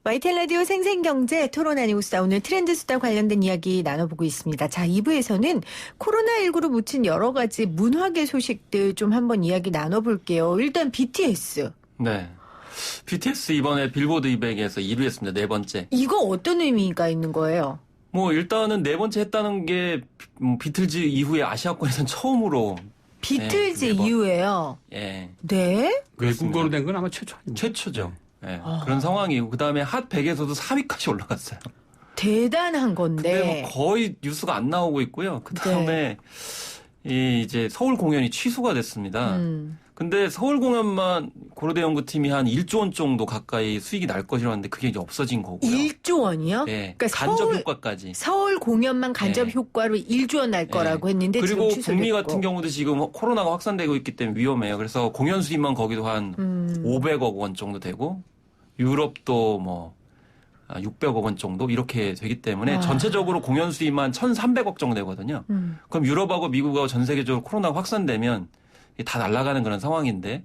YTN 라디오 생생경제 토론 아니고 수다 오늘 트렌드 수다 관련된 이야기 나눠보고 있습니다. 자, 2부에서는 코로나19로 묻힌 여러 가지 문화계 소식들 좀 한번 이야기 나눠볼게요. 일단 BTS. 네. BTS 이번에 빌보드 200에서 1위 했습니다. 네 번째. 이거 어떤 의미가 있는 거예요? 뭐 일단은 네 번째 했다는 게 비틀즈 이후에 아시아권에서는 처음으로. 비틀즈 네, 이후에요? 예. 네. 외국어로 된 건 아마 최초 아닙니까? 최초죠. 네. 그런 상황이고 그다음에 핫 100에서도 4위까지 올라갔어요. 대단한 건데. 근데 뭐 거의 뉴스가 안 나오고 있고요. 그다음에 이제 서울 공연이 취소가 됐습니다. 근데 서울 공연만 고려대 연구팀이 한 1조 원 정도 가까이 수익이 날 것이라고 하는데 그게 이제 없어진 거고요. 1조 원이요? 네. 그러니까 간접 효과까지. 서울 공연만 간접 네. 효과로 1조 원 날 거라고 했는데 그리고 지금 취소됐고. 북미 같은 경우도 지금 코로나가 확산되고 있기 때문에 위험해요. 그래서 공연 수입만 거기도 한 500억 원 정도 되고 유럽도 뭐 600억 원 정도 이렇게 되기 때문에 전체적으로 공연 수입만 1,300억 정도 되거든요. 그럼 유럽하고 미국하고 전 세계적으로 코로나가 확산되면 다 날아가는 그런 상황인데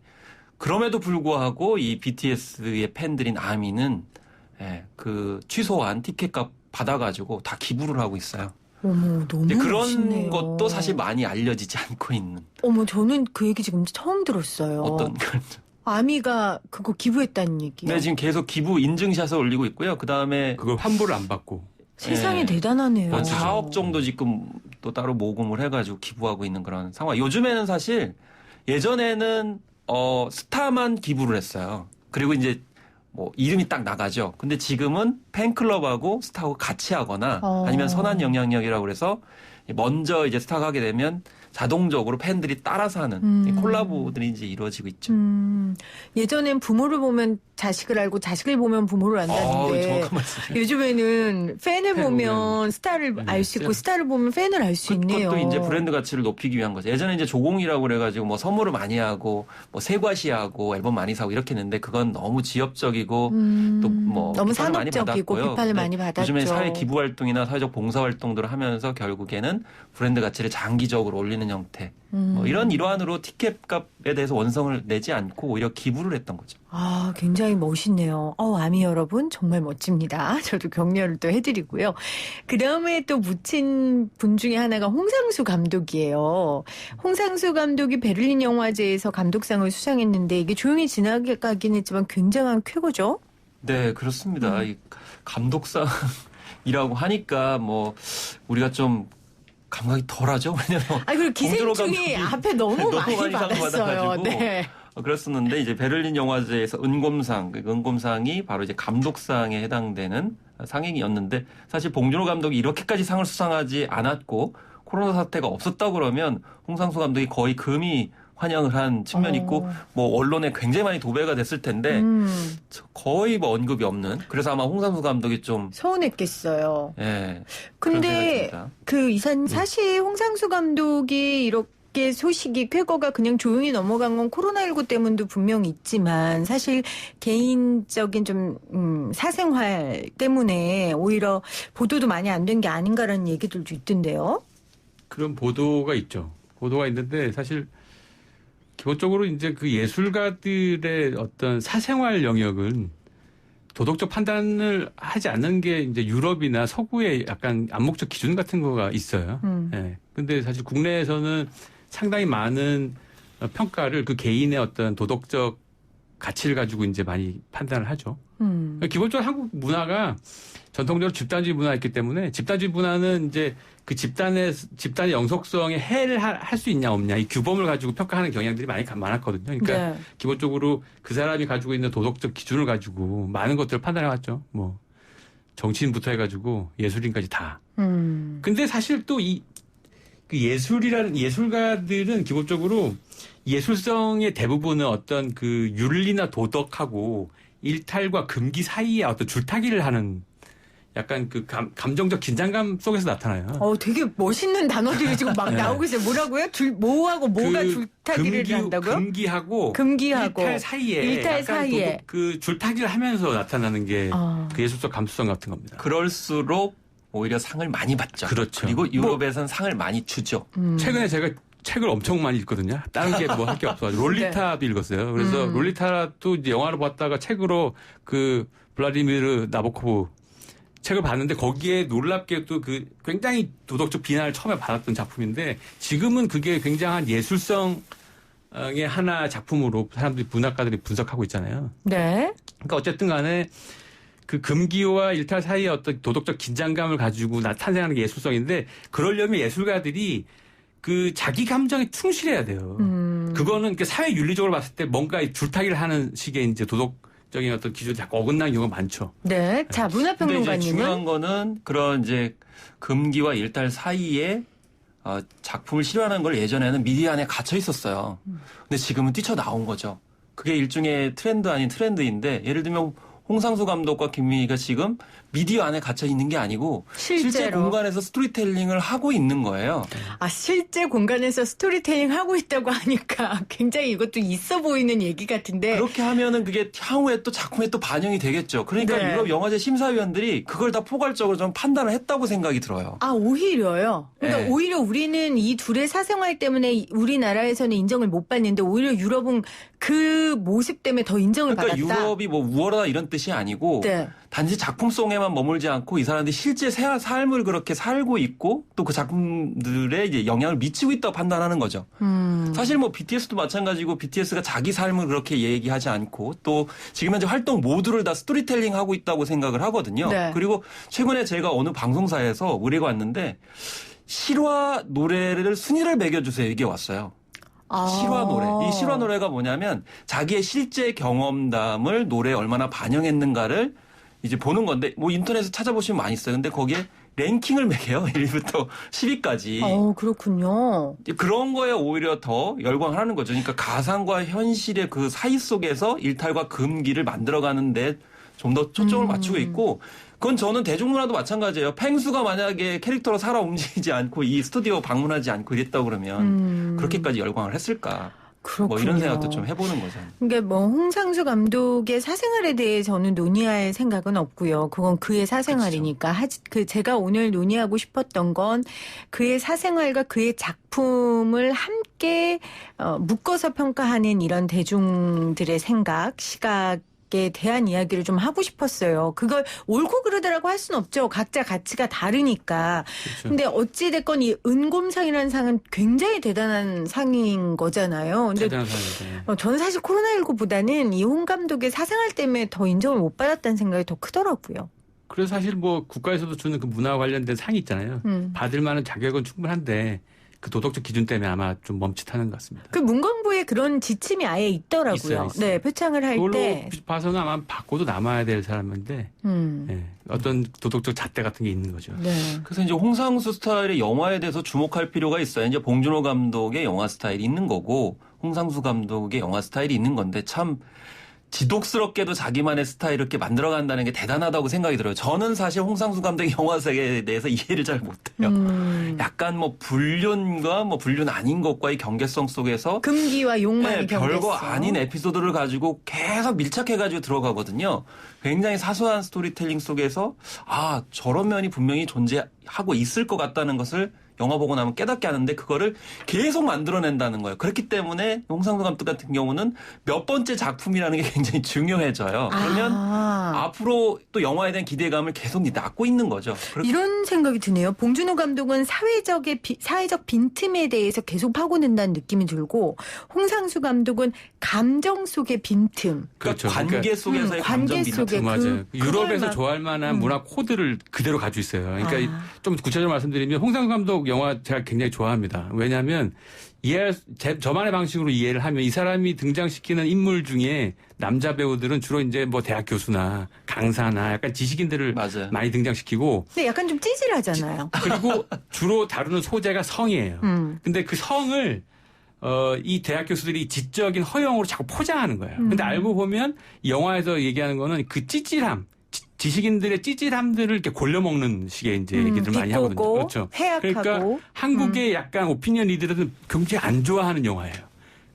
그럼에도 불구하고 이 BTS의 팬들인 아미는 그 취소한 티켓값 받아가지고 다 기부를 하고 있어요. 어머, 너무 그런 멋있네요. 것도 사실 많이 알려지지 않고 있는. 어머, 저는 그 얘기 지금 처음 들었어요. 어떤 아미가 그거 기부했다는 얘기요. 네, 지금 계속 기부 인증샷을 올리고 있고요. 그다음에 그걸 환불을 안 받고. 세상에 대단하네요. 한 4억 정도 지금 또 따로 모금을 해가지고 기부하고 있는 그런 상황. 요즘에는 사실 예전에는 스타만 기부를 했어요. 그리고 이제 뭐 이름이 딱 나가죠. 근데 지금은 팬클럽하고 스타하고 같이 하거나 아니면 선한 영향력이라고 그래서 먼저 이제 스타가 하게 되면 자동적으로 팬들이 따라서 하는 콜라보들이 이제 이루어지고 있죠. 예전엔 부모를 보면 자식을 알고 자식을 보면 부모를 안다는데 정확한 말씀이에요. 요즘에는 팬을 보면 스타를 알 수 있고 스타를 보면 팬을 알 수 있네요. 그것도 이제 브랜드 가치를 높이기 위한 거죠. 예전에 이제 조공이라고 그래가지고 뭐 선물을 많이 하고 뭐 세과시하고 앨범 많이 사고 이렇게 했는데 그건 너무 지엽적이고 또 뭐 너무 비판을 많이 상업적이고 받았고요. 비판을 많이 받았죠. 요즘에 사회 기부 활동이나 사회적 봉사 활동들을 하면서 결국에는 브랜드 가치를 장기적으로 올리는 형태. 뭐 이런 일환으로 티켓 값에 대해서 원성을 내지 않고 오히려 기부를 했던 거죠. 아, 굉장히 멋있네요. 아미 여러분 정말 멋집니다. 저도 격려를 또 해드리고요. 그 다음에 또 묻힌 분 중에 하나가 홍상수 감독이에요. 홍상수 감독이 베를린 영화제에서 감독상을 수상했는데 이게 조용히 지나가긴 했지만 굉장한 쾌거죠? 네, 그렇습니다. 이 감독상이라고 하니까 뭐 우리가 좀 감각이 덜하죠. 왜냐면 그리고 기생충이 앞에 너무 많이 받았어요. 네. 그렇었는데 이제 베를린 영화제에서 은곰상이 바로 이제 감독상에 해당되는 상행이었는데 사실 봉준호 감독이 이렇게까지 상을 수상하지 않았고 코로나 사태가 없었다고 그러면 홍상수 감독이 거의 금이 환영을 한 측면이 있고 뭐 언론에 굉장히 많이 도배가 됐을 텐데 거의 뭐 언급이 없는 그래서 아마 홍상수 감독이 좀 서운했겠어요. 예. 근데 그 이사님 사실 홍상수 감독이 이렇게 소식이 쾌거가 그냥 조용히 넘어간 건 코로나19 때문도 분명히 있지만 사실 개인적인 좀 사생활 때문에 오히려 보도도 많이 안 된 게 아닌가라는 얘기들도 있던데요. 그런 보도가 있죠. 보도가 있는데 사실 기본적으로 이제 그 예술가들의 어떤 사생활 영역은 도덕적 판단을 하지 않는 게 이제 유럽이나 서구의 약간 암묵적 기준 같은 거가 있어요. 예. 근데 사실 국내에서는 상당히 많은 평가를 그 개인의 어떤 도덕적 가치를 가지고 이제 많이 판단을 하죠. 기본적으로 한국 문화가 전통적으로 집단주의 문화였기 때문에 집단주의 문화는 이제 그 집단의 영속성에 해를 할 수 있냐 없냐 이 규범을 가지고 평가하는 경향들이 많았거든요. 그러니까 네. 기본적으로 그 사람이 가지고 있는 도덕적 기준을 가지고 많은 것들을 판단해왔죠. 뭐 정치인부터 해가지고 예술인까지 다. 근데 사실 또 그 예술가들은 기본적으로 예술성의 대부분은 어떤 그 윤리나 도덕하고 일탈과 금기 사이에 어떤 줄타기를 하는 약간 그 감정적 긴장감 속에서 나타나요. 되게 멋있는 단어들이 지금 막 나오고 있어요. 뭐라고요? 뭐하고 뭐가 줄타기를 한다고요? 금기하고 일탈 사이에 그 줄타기를 하면서 나타나는 게 그 예술적 감수성 같은 겁니다. 그럴수록 오히려 상을 많이 받죠. 그렇죠. 그리고 유럽에서는 상을 많이 주죠. 최근에 제가 책을 엄청 많이 읽거든요. 다른 게 뭐 할 게 없어가지고 롤리타도 읽었어요. 그래서 롤리타도 이제 영화로 봤다가 책으로 그 블라디미르 나보코브 책을 봤는데 거기에 놀랍게도 그 굉장히 도덕적 비난을 처음에 받았던 작품인데 지금은 그게 굉장한 예술성의 하나 작품으로 사람들이 문학가들이 분석하고 있잖아요. 네. 그러니까 어쨌든 간에 그 금기와 일탈 사이의 어떤 도덕적 긴장감을 가지고 탄생하는 게 예술성인데 그러려면 예술가들이 그 자기 감정에 충실해야 돼요. 그거는 사회 윤리적으로 봤을 때 뭔가 줄타기를 하는 식의 이제 도덕적인 어떤 기준이 자꾸 어긋나는 경우가 많죠. 네. 자, 근데 이제 문화평론가님은 중요한 거는 그런 이제 금기와 일탈 사이에 작품을 실현하는 걸 예전에는 미디어 안에 갇혀 있었어요. 근데 지금은 뛰쳐나온 거죠. 그게 일종의 트렌드 아닌 트렌드인데 예를 들면 홍상수 감독과 김민희가 지금 미디어 안에 갇혀 있는 게 아니고 실제 실제로. 공간에서 스토리텔링을 하고 있는 거예요. 아, 실제 공간에서 스토리텔링 하고 있다고 하니까 굉장히 이것도 있어 보이는 얘기 같은데. 그렇게 하면은 그게 향후에 또 작품에 또 반영이 되겠죠. 그러니까 네. 유럽 영화제 심사위원들이 그걸 다 포괄적으로 좀 판단을 했다고 생각이 들어요. 아, 오히려요. 그러니까 네. 오히려 우리는 이 둘의 사생활 때문에 우리나라에서는 인정을 못 받는데 오히려 유럽은 그 모습 때문에 더 인정을 그러니까 받았다. 유럽이 뭐 우월하다 이런 뜻이 아니고 네. 단지 작품 속에만 머물지 않고 이 사람들이 실제 삶을 그렇게 살고 있고 또 그 작품들에 이제 영향을 미치고 있다고 판단하는 거죠. 사실 뭐 BTS도 마찬가지고 BTS가 자기 삶을 그렇게 얘기하지 않고 또 지금 현재 활동 모두를 다 스토리텔링 하고 있다고 생각을 하거든요. 네. 그리고 최근에 제가 어느 방송사에서 의뢰가 왔는데 실화 노래를 순위를 매겨주세요 이게 왔어요. 아. 실화 노래. 이 실화 노래가 뭐냐면 자기의 실제 경험담을 노래에 얼마나 반영했는가를 이제 보는 건데 뭐 인터넷에 찾아보시면 많이 있어요. 근데 거기에 랭킹을 매겨요. 1위부터 10위까지. 그렇군요. 그런 거에 오히려 더 열광을 하는 거죠. 그러니까 가상과 현실의 그 사이 속에서 일탈과 금기를 만들어가는데 좀 더 초점을 맞추고 있고 그건 저는 대중문화도 마찬가지예요. 펭수가 만약에 캐릭터로 살아 움직이지 않고 이 스튜디오 방문하지 않고 이랬다고 그러면 그렇게까지 열광을 했을까. 그렇군요. 뭐 이런 생각도 좀 해보는 거죠. 그러니까 뭐 홍상수 감독의 사생활에 대해 저는 논의할 생각은 없고요. 그건 그의 사생활이니까. 제가 오늘 논의하고 싶었던 건 그의 사생활과 그의 작품을 함께 묶어서 평가하는 이런 대중들의 생각, 시각에 대한 이야기를 좀 하고 싶었어요. 그걸 옳고 그르다라고 할 수는 없죠. 각자 가치가 다르니까. 그렇죠. 근데 어찌됐건 이 은곰상이라는 상은 굉장히 대단한 상인 거잖아요. 근데 대단한 사람이죠. 저는 사실 코로나19보다는 이 홍 감독의 사생활 때문에 더 인정을 못 받았다는 생각이 더 크더라고요. 그래서 사실 뭐 국가에서도 주는 그 문화와 관련된 상이 있잖아요. 받을 만한 자격은 충분한데 그 도덕적 기준 때문에 아마 좀 멈칫하는 것 같습니다. 그 문광부에 그런 지침이 아예 있더라고요. 있어요. 네, 표창을 할 그걸로 때. 봐서는 아마 받고도 남아야 될 사람인데 어떤 도덕적 잣대 같은 게 있는 거죠. 네. 그래서 이제 홍상수 스타일의 영화에 대해서 주목할 필요가 있어요. 이제 봉준호 감독의 영화 스타일이 있는 거고 홍상수 감독의 영화 스타일이 있는 건데 참 지독스럽게도 자기만의 스타일을 이렇게 만들어간다는 게 대단하다고 생각이 들어요. 저는 사실 홍상수 감독의 영화 세계에 대해서 이해를 잘 못해요. 약간 뭐 불륜과 뭐 불륜 아닌 것과의 경계성 속에서 금기와 욕망의 경계성. 별거 아닌 에피소드를 가지고 계속 밀착해가지고 들어가거든요. 굉장히 사소한 스토리텔링 속에서 저런 면이 분명히 존재하고 있을 것 같다는 것을 영화 보고 나면 깨닫게 하는데 그거를 계속 만들어낸다는 거예요. 그렇기 때문에 홍상수 감독 같은 경우는 몇 번째 작품이라는 게 굉장히 중요해져요. 그러면 앞으로 또 영화에 대한 기대감을 계속 낳고 있는 거죠. 이런 생각이 드네요. 봉준호 감독은 사회적 빈틈에 대해서 계속 파고든다는 느낌이 들고 홍상수 감독은 감정 속의 빈틈. 그렇죠. 관계 속에서의 감정 관계 빈틈. 속에 맞아요. 유럽에서 막- 좋아할 만한 문화 코드를 그대로 가지고 있어요. 그러니까 좀 구체적으로 말씀드리면 홍상수 감독 영화 제가 굉장히 좋아합니다. 왜냐하면 저만의 방식으로 이해를 하면 이 사람이 등장시키는 인물 중에 남자 배우들은 주로 이제 뭐 대학 교수나 강사나 약간 지식인들을 맞아요. 많이 등장시키고 근데 약간 좀 찌질하잖아요. 그리고 주로 다루는 소재가 성이에요. 근데 그 성을 이 대학 교수들이 지적인 허영으로 자꾸 포장하는 거예요. 근데 알고 보면 영화에서 얘기하는 거는 그 찌질함, 지식인들의 찌질함들을 이렇게 골려먹는 식의 이제 얘기들 많이 하거든요. 비꼬고 그렇죠. 해악하고. 그러니까 한국의 약간 오피니언 리더들은 굉장히 안 좋아하는 영화예요.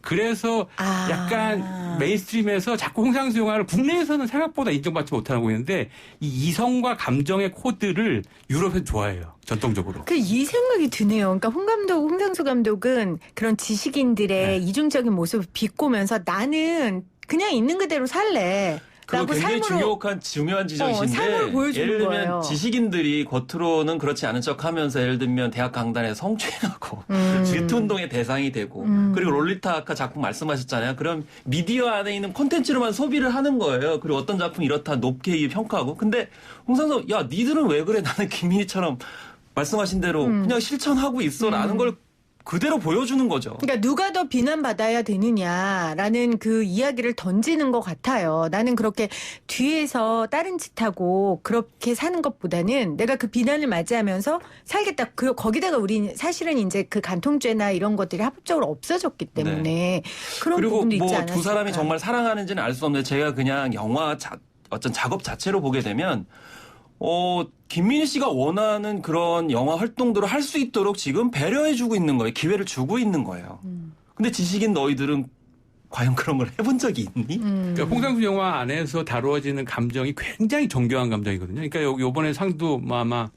그래서 약간 메인스트림에서 자꾸 홍상수 영화를 국내에서는 생각보다 인정받지 못하고 있는데 이 이성과 감정의 코드를 유럽에서 좋아해요. 전통적으로. 이 생각이 드네요. 그러니까 홍상수 감독은 그런 지식인들의 이중적인 모습을 비꼬면서 나는 그냥 있는 그대로 살래. 그거 굉장히 삶으로 중요한 삶을 지적이신데 보여주는 예를 들면 거예요. 지식인들이 겉으로는 그렇지 않은 척하면서 예를 들면 대학 강단에 성추행하고 질투운동의 대상이 되고 그리고 롤리타 아까 작품 말씀하셨잖아요. 그럼 미디어 안에 있는 콘텐츠로만 소비를 하는 거예요. 그리고 어떤 작품이 이렇다 높게 평가하고 근데 홍상수 야 니들은 왜 그래 나는 김민희처럼 말씀하신 대로 그냥 실천하고 있어라는 걸 그대로 보여주는 거죠. 그러니까 누가 더 비난받아야 되느냐라는 그 이야기를 던지는 것 같아요. 나는 그렇게 뒤에서 다른 짓하고 그렇게 사는 것보다는 내가 그 비난을 맞이하면서 살겠다. 거기다가 우리 사실은 이제 그 간통죄나 이런 것들이 합법적으로 없어졌기 때문에 그런 그리고 부분도 있지 뭐 않았을까. 두 사람이 정말 사랑하는지는 알 수 없는데 제가 그냥 영화 어떤 작업 자체로 보게 되면 김민희 씨가 원하는 그런 영화 활동들을 할 수 있도록 지금 배려해주고 있는 거예요. 기회를 주고 있는 거예요. 근데 지식인 너희들은 과연 그런 걸 해본 적이 있니? 그러니까 홍상수 영화 안에서 다루어지는 감정이 굉장히 정교한 감정이거든요. 그러니까 요번에 상도 뭐 아마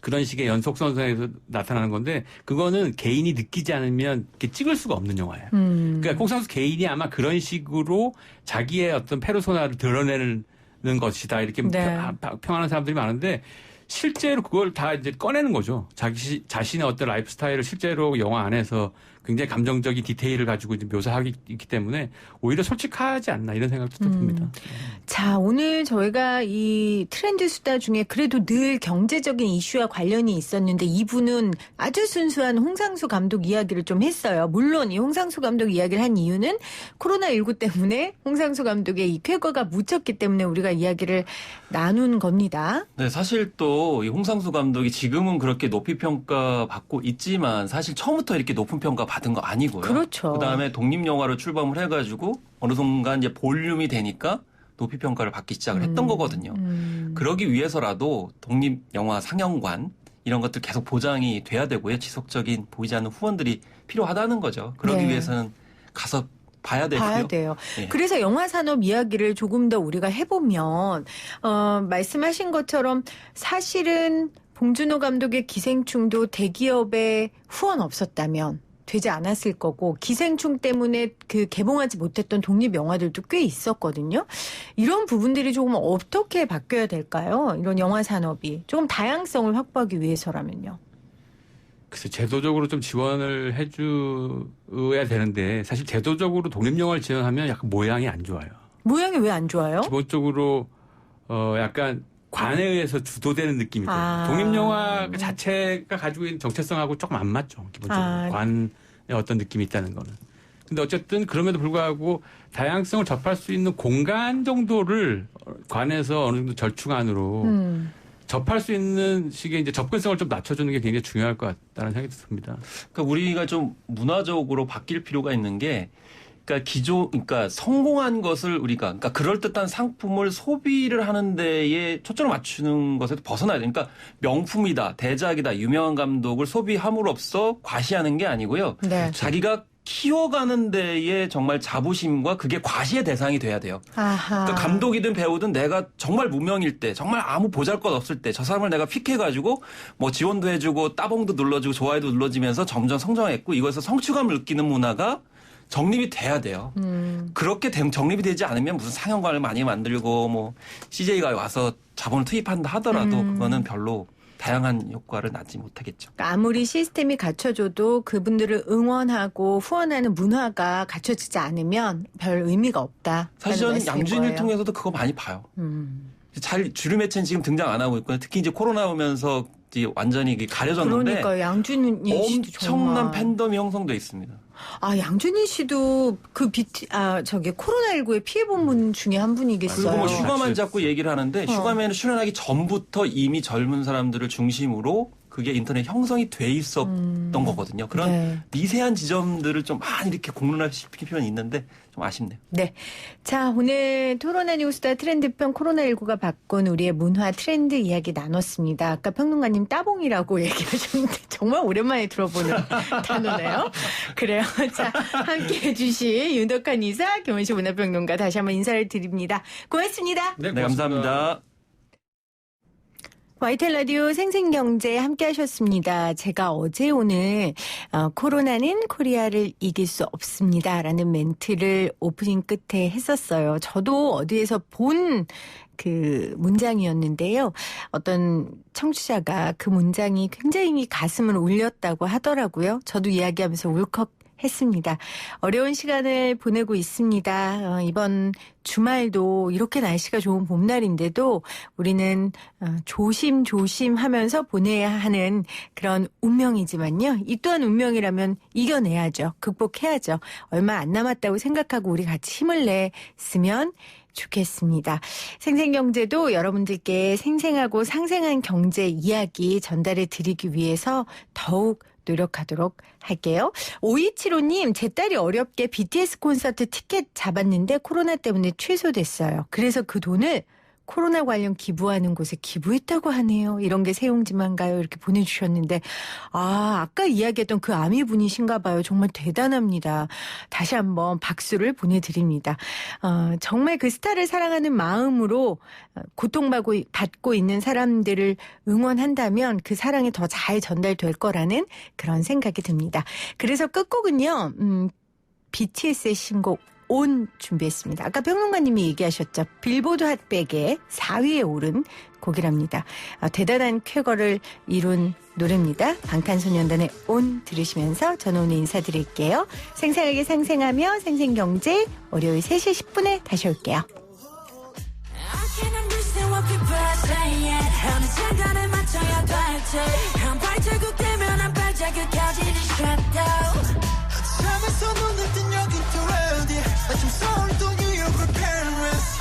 그런 식의 연속선상에서 나타나는 건데 그거는 개인이 느끼지 않으면 이렇게 찍을 수가 없는 영화예요. 그러니까 홍상수 개인이 아마 그런 식으로 자기의 어떤 페르소나를 드러내는 것이다 이렇게 네. 평하는 사람들이 많은데 실제로 그걸 다 이제 꺼내는 거죠. 자신의 어떤 라이프 스타일을 실제로 영화 안에서 굉장히 감정적인 디테일을 가지고 이제 묘사하기 있기 때문에 오히려 솔직하지 않나 이런 생각도 듭니다. 자, 오늘 저희가 이 트렌드 수다 중에 그래도 늘 경제적인 이슈와 관련이 있었는데 이분은 아주 순수한 홍상수 감독 이야기를 좀 했어요. 물론 이 홍상수 감독 이야기를 한 이유는 코로나19 때문에 홍상수 감독의 이 쾌거가 묻혔기 때문에 우리가 이야기를 나눈 겁니다. 네, 사실 또 이 홍상수 감독이 지금은 그렇게 높이 평가받고 있지만 사실 처음부터 이렇게 높은 평가 받은 거 아니고요. 그렇죠. 그다음에 독립영화로 출범을 해가지고 어느 순간 이제 볼륨이 되니까 높이 평가를 받기 시작을 했던 거거든요. 그러기 위해서라도 독립영화 상영관 이런 것들 계속 보장이 돼야 되고요. 지속적인 보이지 않는 후원들이 필요하다는 거죠. 그러기 네. 위해서는 가서 봐야 되고요. 봐야 돼요. 예. 그래서 영화 산업 이야기를 조금 더 우리가 해보면 말씀하신 것처럼 사실은 봉준호 감독의 기생충도 대기업의 후원 없었다면 되지 않았을 거고 기생충 때문에 그 개봉하지 못했던 독립 영화들도 꽤 있었거든요. 이런 부분들이 조금 어떻게 바뀌어야 될까요? 이런 영화 산업이 조금 다양성을 확보하기 위해서라면요. 글쎄 제도적으로 좀 지원을 해줘야 되는데 사실 제도적으로 독립영화를 지원하면 약간 모양이 안 좋아요. 모양이 왜 안 좋아요? 기본적으로 약간 관에 의해서 주도되는 느낌이 들어요. 아. 독립영화 자체가 가지고 있는 정체성하고 조금 안 맞죠. 기본적으로 아. 관에 어떤 느낌이 있다는 거는. 근데 어쨌든 그럼에도 불구하고 다양성을 접할 수 있는 공간 정도를 관에서 어느 정도 절충안으로 접할 수 있는 식의 이제 접근성을 좀 낮춰주는 게 굉장히 중요할 것 같다는 생각이 듭니다. 그러니까 우리가 좀 문화적으로 바뀔 필요가 있는 게, 그러니까 성공한 것을 그러니까 그럴듯한 상품을 소비를 하는 데에 초점을 맞추는 것에도 벗어나야 돼요. 그러니까 명품이다, 대작이다, 유명한 감독을 소비함으로써 과시하는 게 아니고요. 네. 자기가 키워가는 데에 정말 자부심과 그게 과시의 대상이 돼야 돼요. 아하. 그러니까 감독이든 배우든 내가 정말 무명일 때, 정말 아무 보잘것 없을 때 저 사람을 내가 픽해가지고 뭐 지원도 해주고 따봉도 눌러주고 좋아요도 눌러주면서 점점 성장했고 이거에서 성취감을 느끼는 문화가 정립이 돼야 돼요. 그렇게 정립이 되지 않으면 무슨 상영관을 많이 만들고 뭐 CJ가 와서 자본을 투입한다 하더라도 그거는 별로 다양한 효과를 낳지 못하겠죠. 그러니까 아무리 시스템이 갖춰져도 그분들을 응원하고 후원하는 문화가 갖춰지지 않으면 별 의미가 없다. 사실 저는 양준일 통해서도 그거 많이 봐요. 주류 매체는 지금 등장 안 하고 있고요. 특히 이제 코로나 오면서 이제 완전히 가려졌는데 그러니까 양준일 씨도 엄청난 정말. 팬덤이 형성돼 있습니다. 아, 양준일 씨도 코로나19에 피해본 분 중에 한 분이 계어요. 그리고 뭐 맞아요. 슈가만 같이 자꾸 얘기를 하는데 슈가맨을 출연하기 전부터 이미 젊은 사람들을 중심으로 그게 인터넷 형성이 돼 있었던 거거든요. 그런 네. 미세한 지점들을 좀 많이 이렇게 공론화시킬 필요는 있는데 좀 아쉽네요. 네. 자, 오늘 토론하 뉴스다 트렌드편 코로나19가 바꾼 우리의 문화 트렌드 이야기 나눴습니다. 아까 평론가님 따봉이라고 얘기하셨는데 정말 오랜만에 들어보는 단어네요. 그래요. 자, 함께 해주신 윤덕한 이사, 김원식 문화평론가 다시 한번 인사를 드립니다. 고맙습니다. 네, 감사합니다. YTN 라디오 생생경제 함께 하셨습니다. 제가 어제 오늘 코로나는 코리아를 이길 수 없습니다라는 멘트를 오프닝 끝에 했었어요. 저도 어디에서 본 그 문장이었는데요. 어떤 청취자가 그 문장이 굉장히 가슴을 울렸다고 하더라고요. 저도 이야기하면서 울컥 했습니다. 어려운 시간을 보내고 있습니다. 이번 주말도 이렇게 날씨가 좋은 봄날인데도 우리는 조심조심 하면서 보내야 하는 그런 운명이지만요. 이 또한 운명이라면 이겨내야죠. 극복해야죠. 얼마 안 남았다고 생각하고 우리 같이 힘을 냈으면 좋겠습니다. 생생경제도 여러분들께 생생하고 상생한 경제 이야기 전달해 드리기 위해서 더욱 노력하도록 할게요. 5275님, 제 딸이 어렵게 BTS 콘서트 티켓 잡았는데 코로나 때문에 취소됐어요. 그래서 그 돈을 코로나 관련 기부하는 곳에 기부했다고 하네요. 이런 게 세용지만가요? 이렇게 보내주셨는데 아까 이야기했던 그 아미분이신가 봐요. 정말 대단합니다. 다시 한번 박수를 보내드립니다. 정말 그 스타를 사랑하는 마음으로 고통받고 있는 사람들을 응원한다면 그 사랑이 더 잘 전달될 거라는 그런 생각이 듭니다. 그래서 끝곡은요. BTS의 신곡 온 준비했습니다. 아까 평론가님이 얘기하셨죠. 빌보드 핫백에 4위에 오른 곡이랍니다. 대단한 쾌거를 이룬 노래입니다. 방탄소년단의 온 들으시면서 저는 오늘 인사드릴게요. 생생하게 상생하며 생생경제 월요일 3시 10분에 다시 올게요. 잠에서 눈을 뜬 여긴 또 어디 아침 서울 또 뉴욕을 Paris